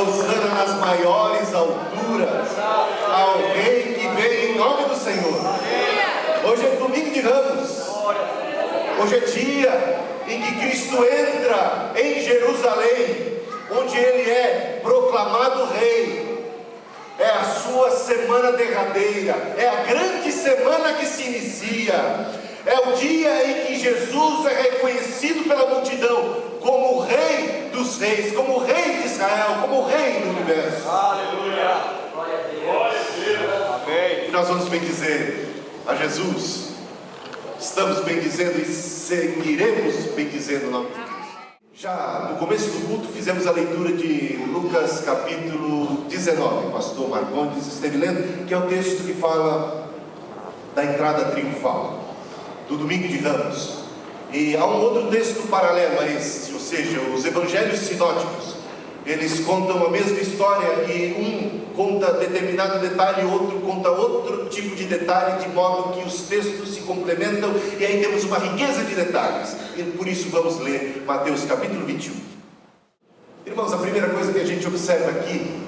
Hosana nas maiores alturas ao Rei que vem em nome do Senhor. Hoje é domingo de Ramos. Hoje é dia em que Cristo entra em Jerusalém, onde Ele é proclamado Rei. É a sua semana derradeira, é a grande semana que se inicia. É o dia em que Jesus é reconhecido pela multidão como o Rei dos Reis, como o Rei de Israel, como o Rei do universo. Aleluia! Glória a Deus! Amém! E nós vamos bendizer a Jesus. Estamos bendizendo e seguiremos bendizendo o nome de Cristo. Já no começo do culto fizemos a leitura de Lucas capítulo 19. O pastor Marcondes esteve lendo, que é o texto que fala da entrada triunfal do domingo de Ramos. E há um outro texto paralelo a esse, ou seja, os evangelhos sinóticos. Eles contam a mesma história e um conta determinado detalhe e outro conta outro tipo de detalhe, de modo que os textos se complementam e aí temos uma riqueza de detalhes. E por isso vamos ler Mateus capítulo 21. Irmãos, a primeira coisa que a gente observa aqui,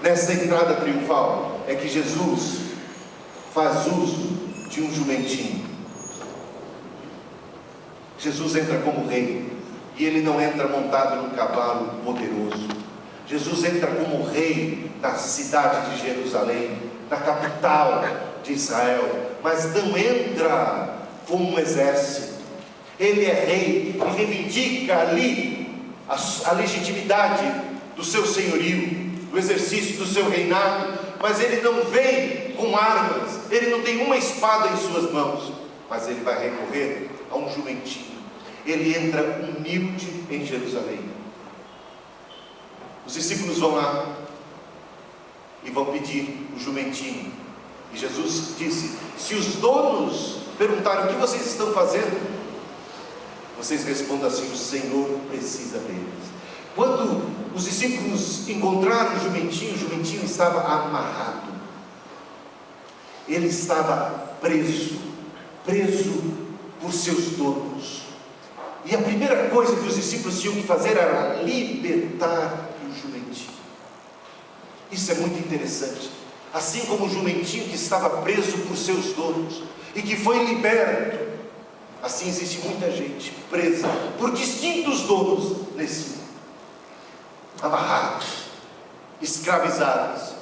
nessa entrada triunfal, é que Jesus faz uso de um jumentinho. Jesus entra como rei. E Ele não entra montado num cavalo poderoso. Jesus entra como rei na cidade de Jerusalém, na capital de Israel, mas não entra como um exército. Ele é rei e reivindica ali a legitimidade do seu senhorio, do exercício do seu reinado, mas Ele não vem com armas, Ele não tem uma espada em suas mãos, mas Ele vai recorrer a um jumentinho. Ele entra humilde em Jerusalém. Os discípulos vão lá e vão pedir o jumentinho. E Jesus disse: se os donos perguntarem o que vocês estão fazendo, vocês respondam assim: o Senhor precisa deles. Quando os discípulos encontraram o jumentinho estava amarrado. Ele estava preso por seus donos. E a primeira coisa que os discípulos tinham que fazer era libertar o jumentinho. Isso é muito interessante. Assim como o jumentinho que estava preso por seus donos e que foi liberto, assim existe muita gente presa por distintos donos nesse mundo, amarrados, escravizados.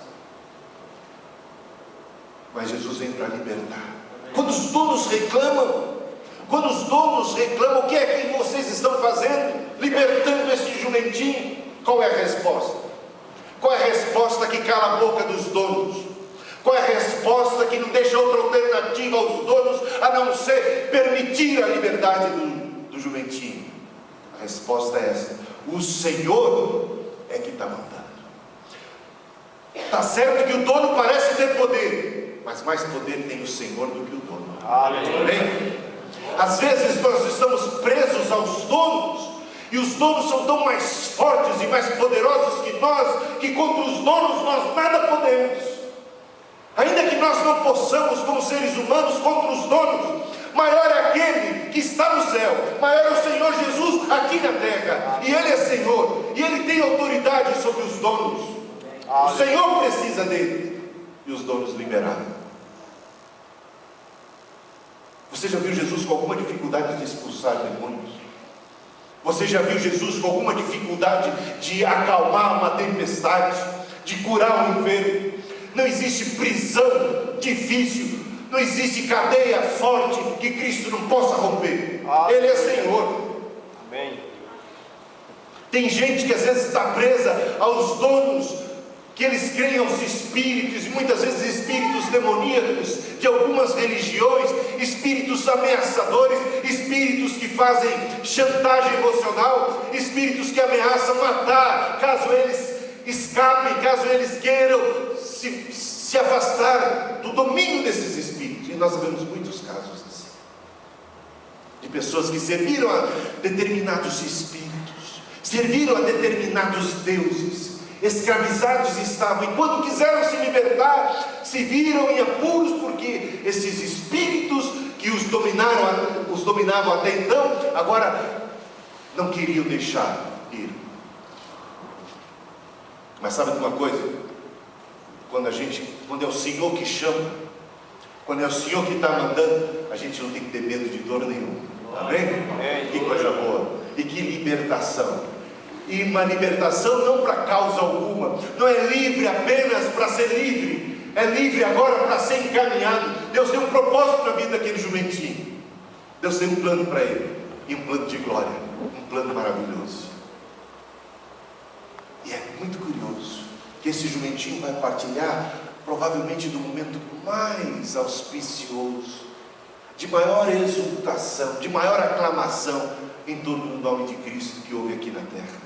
Mas Jesus vem para libertar. Quando os donos reclamam, o que é que vocês estão fazendo? Libertando esse jumentinho. Qual é a resposta? Qual é a resposta que cala a boca dos donos? Qual é a resposta que não deixa outra alternativa aos donos a não ser permitir a liberdade do jumentinho? A resposta é essa: o Senhor é que está mandando. Está certo que o dono parece ter poder, mas mais poder tem o Senhor do que o dono. Amém? Às vezes nós estamos presos aos donos, e os donos são tão mais fortes e mais poderosos que nós, que contra os donos nós nada podemos. Ainda que nós não possamos, como seres humanos, contra os donos, maior é aquele que está no céu, maior é o Senhor Jesus aqui na terra, e Ele é Senhor, e Ele tem autoridade sobre os donos. O Senhor precisa deles, e os donos liberaram. Você já viu Jesus com alguma dificuldade de expulsar demônios? Você já viu Jesus com alguma dificuldade de acalmar uma tempestade, de curar um enfermo? Não existe prisão difícil, não existe cadeia forte que Cristo não possa romper. Ele é Senhor. Amém. Tem gente que às vezes está presa aos donos, que eles creem aos espíritos, e muitas vezes espíritos demoníacos de algumas religiões, espíritos ameaçadores, espíritos que fazem chantagem emocional, espíritos que ameaçam matar caso eles escapem, caso eles queiram se afastar do domínio desses espíritos. E nós sabemos muitos casos assim, de pessoas que serviram a determinados espíritos, serviram a determinados deuses, escravizados estavam, e quando quiseram se libertar, se viram em apuros, porque esses espíritos que os dominavam até então, agora não queriam deixar ir. Mas sabe de uma coisa? Quando é o Senhor que chama, quando é o Senhor que está mandando, a gente não tem que ter medo de dor nenhuma. Amém? Que coisa boa. E que libertação. E uma libertação não para causa alguma. Não é livre apenas para ser livre. É livre agora para ser encaminhado. Deus tem um propósito na vida daquele jumentinho. Deus tem um plano para ele. E um plano de glória. Um plano maravilhoso. E é muito curioso que esse jumentinho vai partilhar provavelmente do momento mais auspicioso, de maior exultação, de maior aclamação em torno do nome de Cristo que houve aqui na terra,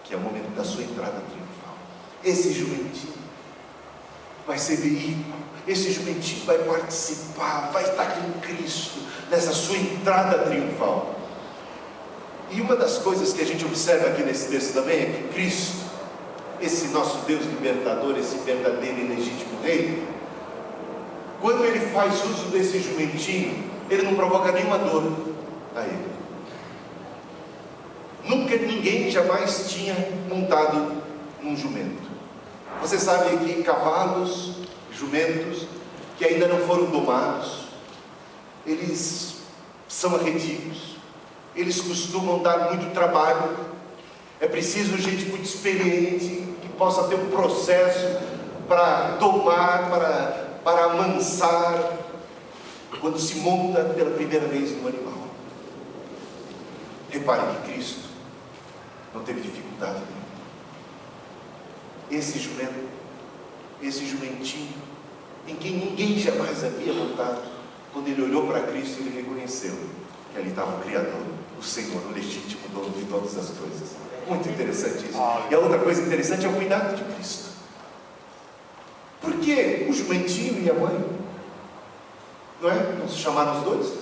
que é o momento da sua entrada triunfal. Esse jumentinho vai ser veículo, esse jumentinho vai participar, vai estar com Cristo nessa sua entrada triunfal. E uma das coisas que a gente observa aqui nesse texto também é que Cristo, esse nosso Deus libertador, esse verdadeiro e legítimo Rei, quando Ele faz uso desse jumentinho, Ele não provoca nenhuma dor a Ele. Nunca ninguém jamais tinha montado num jumento. Você sabe que cavalos, jumentos, que ainda não foram domados, eles são arredios, eles costumam dar muito trabalho. É preciso gente muito experiente, que possa ter um processo para domar, para amansar, quando se monta pela primeira vez no animal. Repare que Cristo não teve dificuldade nenhuma. Esse jumento, esse jumentinho, em quem ninguém jamais havia montado, quando ele olhou para Cristo, ele reconheceu que ali estava o Criador, o Senhor, o legítimo dono de todas as coisas. Muito interessante isso. E a outra coisa interessante é o cuidado de Cristo. Por que o jumentinho e a mãe? Não é? Não se chamaram os dois?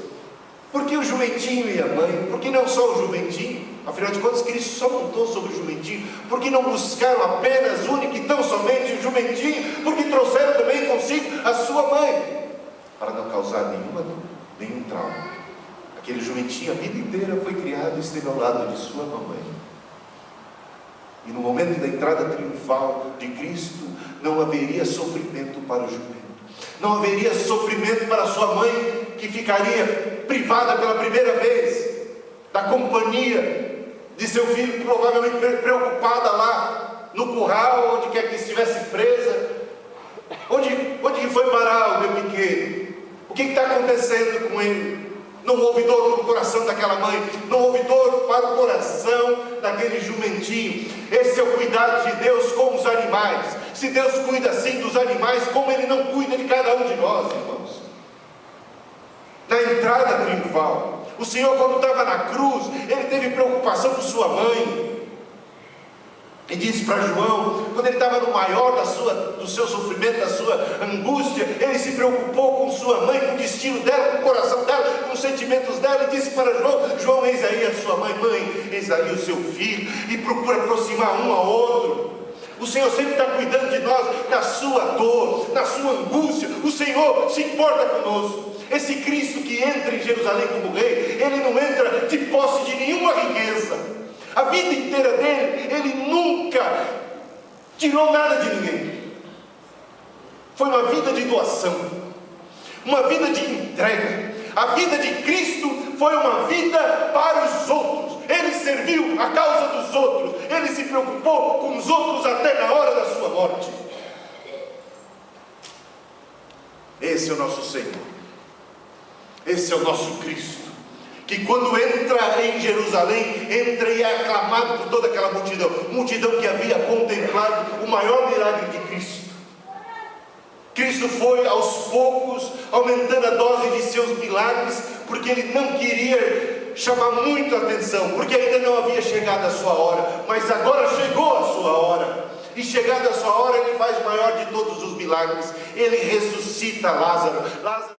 Por que o jumentinho e a mãe? Por que não só o jumentinho? Afinal de contas, Cristo só montou sobre o jumentinho. Por que não buscaram apenas, único e tão somente o jumentinho? Porque trouxeram também consigo a sua mãe, para não causar nenhum trauma. Aquele jumentinho a vida inteira foi criado e esteve ao lado de sua mamãe. E no momento da entrada triunfal de Cristo, não haveria sofrimento para o jumento. Não haveria sofrimento para sua mãe, que ficaria privada pela primeira vez da companhia de seu filho, provavelmente preocupada lá no curral, onde quer que estivesse presa. Onde que foi parar o meu pequeno? O que está acontecendo com ele? Não houve dor no coração daquela mãe, não houve dor para o coração daquele jumentinho. Esse é o cuidado de Deus com os animais. Se Deus cuida assim dos animais, como Ele não cuida de cada um de nós, irmãos? Na entrada triunfal, o Senhor, quando estava na cruz, Ele teve preocupação com sua mãe. E disse para João, quando ele estava no maior do seu sofrimento, da sua angústia, ele se preocupou com sua mãe, com o destino dela, com o coração dela, com os sentimentos dela, e disse para João, eis aí a sua mãe, eis aí o seu filho, e procura aproximar um ao outro. O Senhor sempre está cuidando de nós, na sua dor, na sua angústia. O Senhor se importa conosco. Esse Cristo que entra em Jerusalém como rei, ele não entra de posse de nenhuma riqueza. A vida inteira dele, ele nunca tirou nada de ninguém. Foi uma vida de doação, uma vida de entrega. A vida de Cristo foi uma vida para os outros. Ele serviu a causa dos outros. Ele se preocupou com os outros até na hora da sua morte. Esse é o nosso Senhor. Esse é o nosso Cristo, que quando entra em Jerusalém, entra e é aclamado por toda aquela multidão que havia contemplado o maior milagre de Cristo. Cristo foi aos poucos aumentando a dose de seus milagres, porque Ele não queria chamar muito a atenção, porque ainda não havia chegado a sua hora, mas agora chegou a sua hora. E chegada a sua hora, Ele faz o maior de todos os milagres. Ele ressuscita Lázaro.